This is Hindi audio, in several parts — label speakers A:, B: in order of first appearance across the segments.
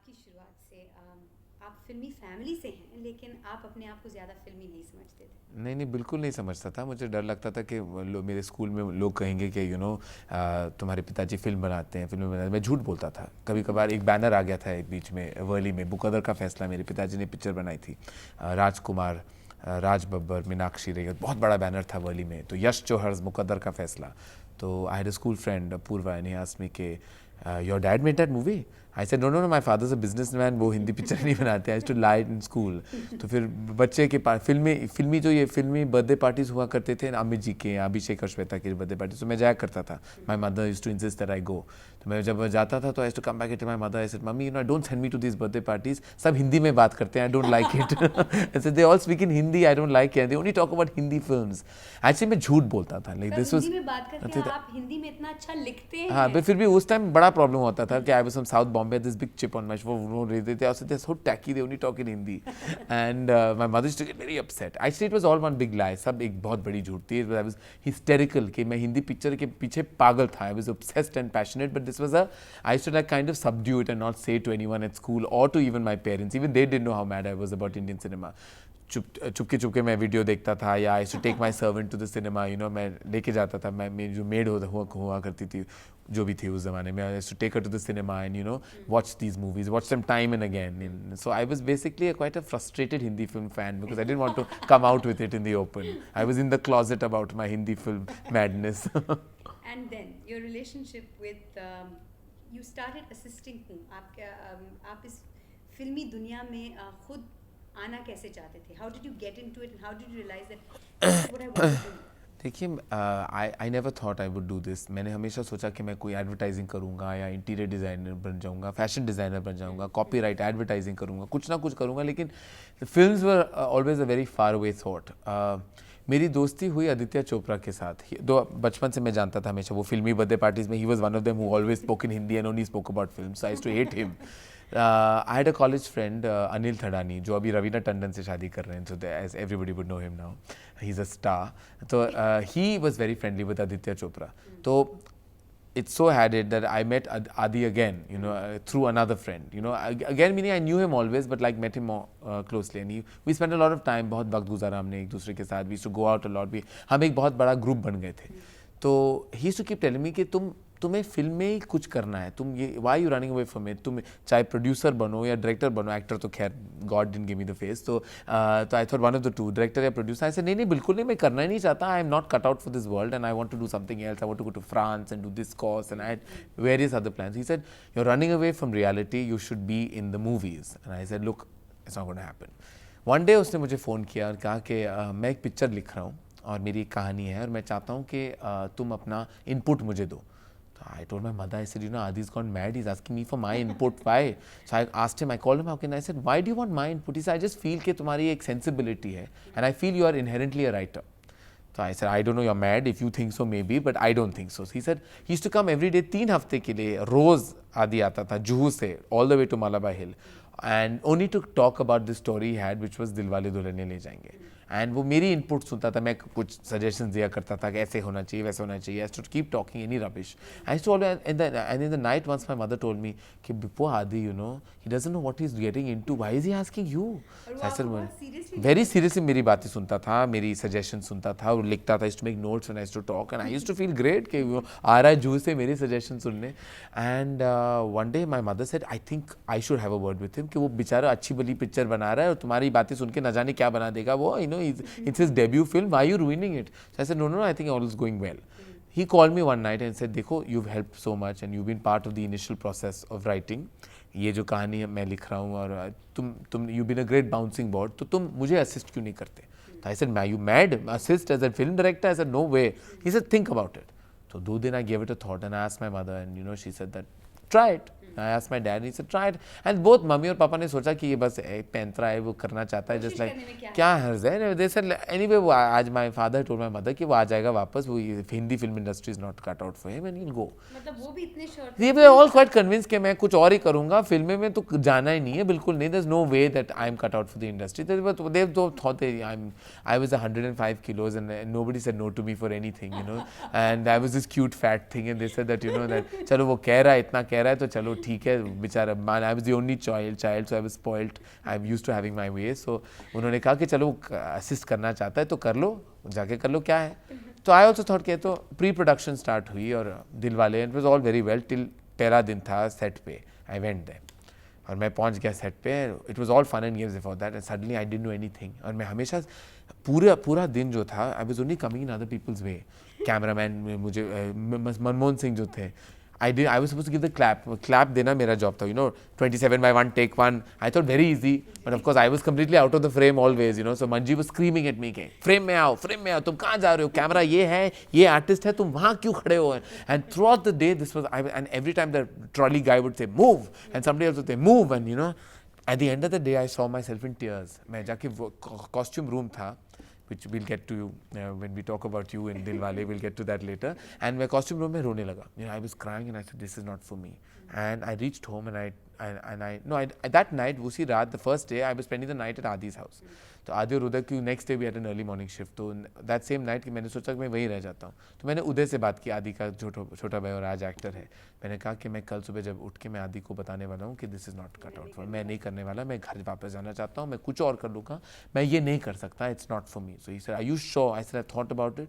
A: आपकी शुरुआत से आप फ़िल्मी फ़ैमिली से हैं, लेकिन आप अपने आप को ज़्यादा फ़िल्मी नहीं समझते थे।
B: नहीं नहीं, बिल्कुल नहीं समझता था। मुझे डर लगता था कि मेरे स्कूल में लोग कहेंगे कि तुम्हारे पिताजी फिल्म बनाते हैं, फिल्म बनाते हैं। मैं झूठ बोलता था। कभी कभार एक बैनर आ गया था एक बीच में वर्ली में, मुकद्दर का फैसला, मेरे पिताजी ने पिक्चर बनाई थी। राजकुमार, राज बब्बर, मीनाक्षी रैयत, बहुत बड़ा बैनर था वर्ली में। तो यश जौहर, मुकद्दर का फैसला। तो I had a school friend Purva, and he asked me के your dad made that movie. I said no no no, my father is a businessman, वो हिंदी पिक्चर नहीं बनाते। I used to lie in school. तो फिर बच्चे के पास फिल्मी फिल्मी जो ये फिल्मी बर्थडे पार्टीज हुआ करते थे, अमित जी के, अभिषेक और श्वेता के बर्थडे पार्टी, तो मैं जाया करता था। My mother used to insist that I go. तो मैं जब जाता था तो I used to come back to my mother. I said mummy, you know, don't send me to this birthday parties, सब हिंदी में बात करते हैं, I don't like it. I said they all speak in Hindi, I don't like it, they only talk about Hindi films. Actually मैं झूठ बोलता था, लाइक
A: सब
B: दिस
A: हिंदी
B: वाज।
A: में बात करते हैं, आप हिंदी में इतना अच्छा लिखते
B: हाँ,
A: हैं।
B: बट फिर भी उस टाइम बड़ा प्रॉब्लम होता था कि I was from South Bombay, this big chip on my, वो रहते थे ऐसे, they so tacky, they only talk in Hindi, and my mother used to get very upset. Actually it was all one big lie, सब एक बहुत बड़ी झूठ थी। आई वाज हिस्टेरिकल कि मैं हिंदी पिक्चर के पीछे पागल था। I was obsessed and passionate, but this was a, I used to like kind of subdue it and not say to anyone at school or to even my parents. Even they didn't know how mad I was about Indian cinema. Chupke Chupke मैं वीडियो देखता था, या I to take my servant to the cinema, you know, मैं लेके जाता था। मैं, मेरी जो मेड हुआ करती थी, जो भी थी उस ज़माने में, I to take her to the cinema and you know watch these movies, watch them time and again. So I was basically quite a frustrated Hindi film fan because I didn't want to come out with it in the open. I was in the closet about my Hindi film madness.
A: And then your relationship with, you started assisting हूँ आपका, आप इस फिल्मी दुनिया में खुद आना कैसे चाहते थे? How did you get into it and how did you realise that this is what I want to do?
B: देखिए, I never thought I would do this. मैंने हमेशा सोचा कि मैं कोई एडवर्टाइजिंग करूंगा, या इंटीरियर डिज़ाइनर बन जाऊंगा, फैशन डिज़ाइनर बन जाऊंगा, कॉपीराइट एडवर्टाइजिंग करूंगा, कुछ ना कुछ करूंगा। लेकिन films were always a very far away thought. मेरी दोस्ती हुई आदित्य चोपड़ा के साथ। दो बचपन से मैं जानता था हमेशा, वो फिल्मी बर्थडे पार्टीज में he was one of them who always spoke in Hindi and only spoke about films. I used to hate him. I had a college friend Anil Thadani, जो अभी रवीना टंडन से शादी कर रहे हैं, so as everybody would know him now, he is a star. तो he was very friendly with Aditya Chopra. तो it so had it that I met Adi again, you know, through another friend. You know, again meaning I knew him always, but like met him more closely. And we spent a lot of time, बहुत वक्त गुजारा हमने एक दूसरे के साथ. We used to go out a lot. हम एक बहुत बड़ा ग्रुप बन गए थे. तो he used to keep telling me कि तुम्हें फिल्म में ही कुछ करना है, तुम ये why you running away from it, तुम चाहे प्रोड्यूसर बनो या डायरेक्टर बनो, एक्टर तो खैर God didn't give me the face, तो I thought one of the two, director या प्रोड्यूसर। ऐसे नहीं नहीं, बिल्कुल नहीं, मैं करना ही नहीं चाहता, I am not cut out for this world and I want to do something else, I want to go to France and do this course and I had various other plans. He said you are running away from reality, you should be in the movies. And I said look, it's not gonna happen. One day उसने मुझे फ़ोन किया और कहा कि मैं एक पिक्चर लिख रहा हूँ और मेरी एक कहानी है और मैं चाहता हूँ कि तुम अपना इनपुट मुझे दो। I told my mother, I said, you know, Adi's gone mad. He's asking me for my input. Why? So I asked him, I called him up and I said, why do you want my input? He said, I just feel कि तुम्हारी एक sensibility है and I feel you are inherently a writer. So I said, I don't know, you're mad. If you think so, maybe, but I don't think so. So he said, he used to come every day, 3 हफ्ते के लिए रोज आदि आता था जुहू से all the way to Malabar Hill and only to talk about the story he had, which was Dilwale Dulhania ले जाएंगे। एंड वो मेरी इनपुट सुनता था, मैं कुछ सजेशन दिया करता था कि ऐसे होना चाहिए, वैसे होना चाहिए। I too keep talking any rubbish. I too always and in the night once my mother told me कि before Adi, you know, he doesn't know what he is getting into, why is he asking you. I said, very seriously मेरी बातें सुनता था, मेरी सजेशन सुनता था और लिखता था, to make notes and I to talk and I used to feel great कि वो आ रहा है जूह से मेरी सजेशन सुनने। And one day my mother said, I think I should have a word with him कि वो बेचारा अच्छी भली पिक्चर बना रहा है और तुम्हारी बातें सुन के न जाने क्या बना देगा वो, you know, it's his debut film, why are you ruining it? So I said, no, I think all is going well. He called me one night and said, देखो, you've helped so much and you've been part of the initial process of writing. ये जो कहानी मैं लिख रहा हूँ और तुम you've been a great bouncing board, तो तुम मुझे assist क्यों नहीं करते? तो I said, are you mad? Assist as a film director? I said, no way. He said, think about it. So 2 दिन I gave it a thought and I asked my mother and, you know, she said that, try it. I asked my dad, he said, try it. And both mummy और पापा ने सोचा कि ये बस पैंतरा है, वो करना चाहता है, जस्ट लाइक क्या हर्ज है। दे सेड एनीवे, वो आज my father told my mother कि वो आ जाएगा वापस, वो Hindi film industry is not cut out for him and he will go.
A: मतलब वो भी इतने श्योर
B: वी
A: थे?
B: वर ऑल क्वाइट कन्विंस कि मैं कुछ और ही करूंगा, फिल्में में तो जाना ही नहीं है, बिल्कुल नहीं, there is no way that I am cut out for the industry. They thought I was 105 kilos and nobody said no to me for anything, you know, and I was this cute fat thing and they said that, you know, that चलो वो कह रहा है, इतना कह रहा है तो चलो ठीक है बेचारा, I was the only child so I was spoiled, I am used to having my way. सो उन्होंने कहा कि चलो असिस्ट करना चाहता है तो कर लो, जाके कर लो, क्या है। तो आई ऑल्सो थॉट के तो प्री प्रोडक्शन स्टार्ट हुई और दिल वाले, it was all very well till पहला दिन था सेट पे, आई वेंट देयर और मैं पहुंच गया सेट पे, it was all fun and games before that and suddenly I didn't know anything. और मैं हमेशा पूरा दिन जो था I was only coming in other people's way. Cameraman मुझे मनमोहन सिंह जो थे, I was supposed to give the clap देना मेरा जॉब था, 27/1 take 1, I thought very easy, but of course I was completely out of the frame always, so Manji was screaming at me, frame में आओ, तुम कहाँ जा रहे हो, कैमरा ये है, ये आर्टिस्ट है, तुम वहाँ क्यों खड़े हो। And throughout the day this was, and every time the trolley guy would say move and somebody else would say move, and at the end of the day I saw myself in tears। मैं जाके costume room था, which we'll get to when we talk about you in Dilwale, we'll get to that later, and मैं costume room में रोने लगा, I was crying and I said this is not for me, and I reached home and that night, उसी रात, the first day I was spending the night at Adi's house। तो आदि और उदय की नेक्स्ट डे भी at an early morning shift, तो दैट सेम नाइट कि मैंने सोचा कि मैं वहीं रह जाता हूँ। तो मैंने उदय से बात की, आदि का छोटा भाई और आज एक्टर है, मैंने कहा कि मैं कल सुबह जब उठ के मैं आदि को बताने वाला हूँ कि this is not cut out for, मैं नहीं करने वाला, मैं घर वापस जाना चाहता हूँ, मैं कुछ और कर लूँगा, मैं ये नहीं कर सकता, it's not for me. So he said are you sure, I said I thought about it,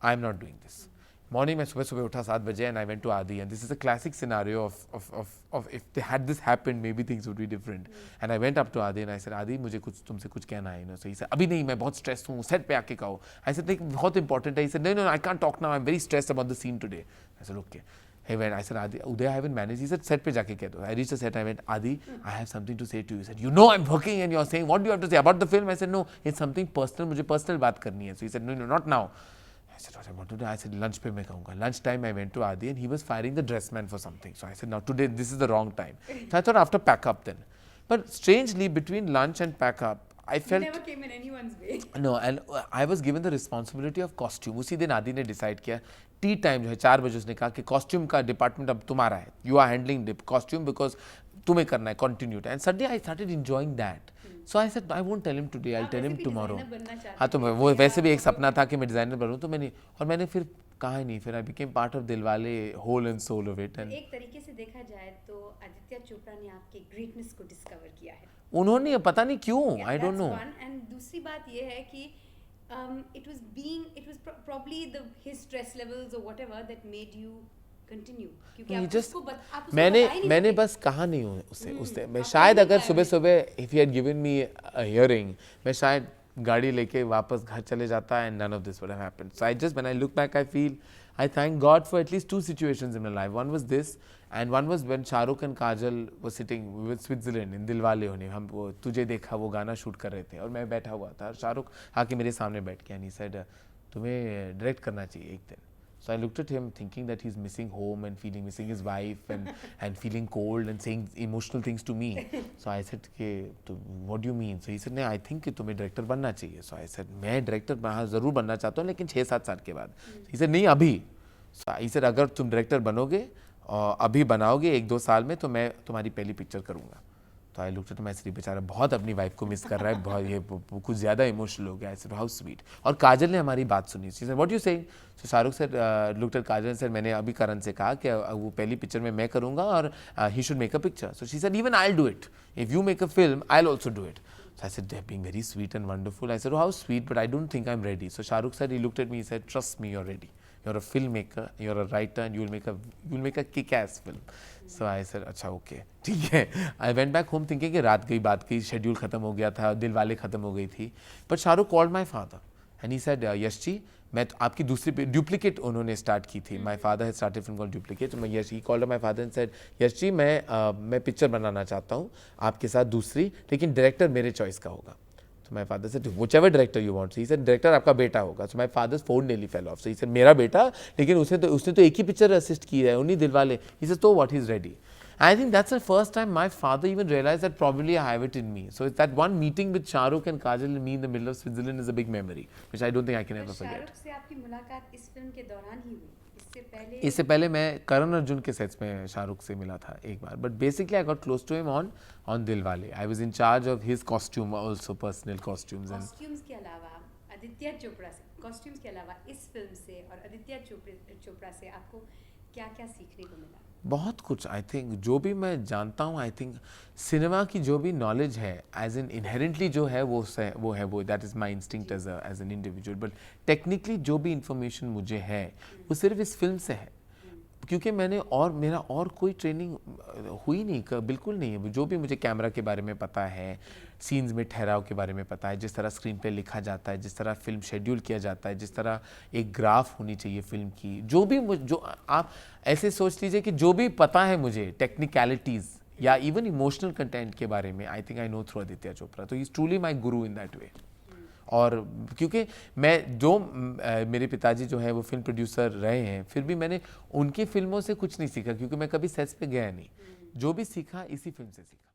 B: I am not doing this. Morning में सुबह उठा 7 बजे and I went to Adi, and this is a classic scenario of if they had this happened maybe things would be different. And I went up to Adi and I said Adi मुझे तुमसे कुछ कहना है। सो ही सेड अभी नहीं, मैं बहुत स्ट्रेस हूँ, सेट पे आके कहो। आई सेड देख बहुत इंपॉर्टेंट है। He said no I can't talk now, I am very stressed about the scene today. I said okay. Hey, when I said, Adi, Uday, I haven't managed. He said, set pe jaake keh do. I reached the set, I went, Adi, I have something to say to you. He said, I'm working and you're saying, what do you have to say about the film? I said, no, it's something personal. मुझे personal बात करनी है. So he said, no, not now. I said, what to do? I said, lunch pe मैं कहूँगा. Lunch time, I went to Adi and he was firing the dress man for something. So I said, now today, this is the wrong time. So I thought after pack up then. But strangely, between lunch and pack up, I felt...
A: You never came in anyone's way.
B: No, and I was given the responsibility of costume. उसी दिन आदि ने डिसाइड किया, टी टाइम जो है 4 बजे, उसने कहा कि कॉस्ट्यूम का डिपार्टमेंट अब तुम्हारा है, you are handling costume because तुम्हें करना है continuity. And suddenly I started enjoying that. So I said I won't tell him today, I tell him tomorrow. हाँ, तो वो वैसे भी एक सपना था कि मैं डिजाइनर बनूं, तो मैंने फिर कहा ही नहीं, फिर I became part of Dilwale, whole and soul of it. And
A: एक तरीके से देखा जाए तो आदित्य चोपड़ा ने आपके ग्रेटनेस को डिस्कवर किया है।
B: उन्होंने, पता नहीं क्यों, आई डोंट नो।
A: एंड दूसरी बात ये है कि it was probably his stress levels or whatever that made you continue, क्योंकि आप उसको बता ही नहीं
B: मैंने
A: सकते।
B: बस कहा नहीं हूँ उससे मैं शायद अगर सुबह if he had given me a hearing, मैं शायद गाड़ी लेके वापस घर चले जाता, and none of this would have happened. So when I look back, I thank God for at least 2 situations in my life. One was this, and one was when Shah Rukh and Kajal were sitting with Switzerland in Dilwale होने, हम वो तुझे देखा वो गाना शूट कर रहे थे और मैं बैठा हुआ था, शाह रुख आके मेरे सामने बैठ गया, and he said तुम्हें डायरेक्ट करना चाहिए एक दिन। So I looked at him thinking that he's missing home and missing his wife and feeling cold and saying emotional things to me. So I said, what do you mean? So he said, I think कि तुम्हें डायरेक्टर बनना चाहिए. So I said, मैं डायरेक्टर हाँ ज़रूर बनना चाहता हूँ, लेकिन 6-7 साल के बाद. He said, नहीं अभी. So he said, अगर तुम डायरेक्टर बनोगे और अभी बनाओगे 1-2 साल में, तो मैं तुम्हारी पहली पिक्चर करूँगा. तो I looked at my Shri, बेचारा बहुत अपनी वाइफ को मिस कर रहा है, बहुत ये कुछ ज़्यादा इमोशनल हो गया. I said how sweet. और काजल ने हमारी बात सुनी. She said what you saying? So Shahrukh sir looked at Kajal sir, मैंने अभी करण से कहा कि वो पहली पिक्चर में मैं करूँगा और he should make a picture. So she said even I will do it if you make a film, I will also do it. So I said, they're being very sweet and wonderful. I said, oh, how sweet, but I don't think I'm ready. So Shahrukh said, he looked at me, he said, trust me, you're ready. You're a filmmaker, you're a writer, and you'll make a kick-ass film. So I said, अच्छा okay, ठीक है. I went back home thinking कि रात गई, बात गई, schedule खत्म हो गया था, दिलवाले खत्म हो गई थी. But Shahrukh called my father and he said, यश जी, मैं आपकी दूसरी डुप्लीकेट उन्होंने स्टार्ट की थी. My father had started film called Duplicate. मैं Yash, he called my father and said, Yash ji मैं पिक्चर बनाना चाहता हूँ आपके साथ दूसरी, लेकिन डायरेक्टर मेरे चॉइस का होगा. तो my father said whichever director you want. He said director आपका बेटा होगा. So my father's phone nearly fell off. So he said मेरा बेटा, लेकिन उसने तो एक ही पिक्चर असिस्ट की है, उन्हीं दिलवाले. ही सेड तो what, he is ready. I think that's the first time my father even realized that probably I have it in me. So it's that one meeting with Shah Rukh and Kajal and me in the middle of Switzerland is a big memory, which I don't think I can ever forget.
A: Shahrukh से आपकी मुलाकात इस फिल्म के दौरान ही हुई.
B: इससे पहले मैं करण अर्जुन के सेट्स में शाहरुख से मिला था एक बार. But basically I got close to him on Dilwale. I was in charge of his costume, also personal costumes.
A: Costumes के अलावा आदित्य चोपड़ा से, costumes के अलावा इस फिल्म से और आदित्य चोपड़ा से आपको क्या-क्या सीखने को मिला?
B: बहुत कुछ आई थिंक जो भी मैं जानता हूँ, आई थिंक सिनेमा की जो भी नॉलेज है एज एन इनहेरेंटली जो है वो that is my instinct as an individual, but technically जो भी इंफॉर्मेशन मुझे है वो सिर्फ इस फिल्म से है, क्योंकि मेरा और कोई ट्रेनिंग हुई नहीं, बिल्कुल नहीं है। जो भी मुझे कैमरा के बारे में पता है, सीन्स में ठहराव के बारे में पता है, जिस तरह स्क्रीन पे लिखा जाता है, जिस तरह फिल्म शेड्यूल किया जाता है, जिस तरह एक ग्राफ होनी चाहिए फिल्म की, जो आप ऐसे सोच लीजिए कि जो भी पता है मुझे टेक्निकलिटीज़ या इवन इमोशनल कंटेंट के बारे में, I think I know through Aditya Chopra. तो he is truly my Guru in that way. और क्योंकि मेरे पिताजी जो है वो फिल्म प्रोड्यूसर रहे हैं, फिर भी मैंने उनकी फिल्मों से कुछ नहीं सीखा, क्योंकि मैं कभी सेट्स पे गया नहीं। जो भी सीखा इसी फिल्म से सीखा।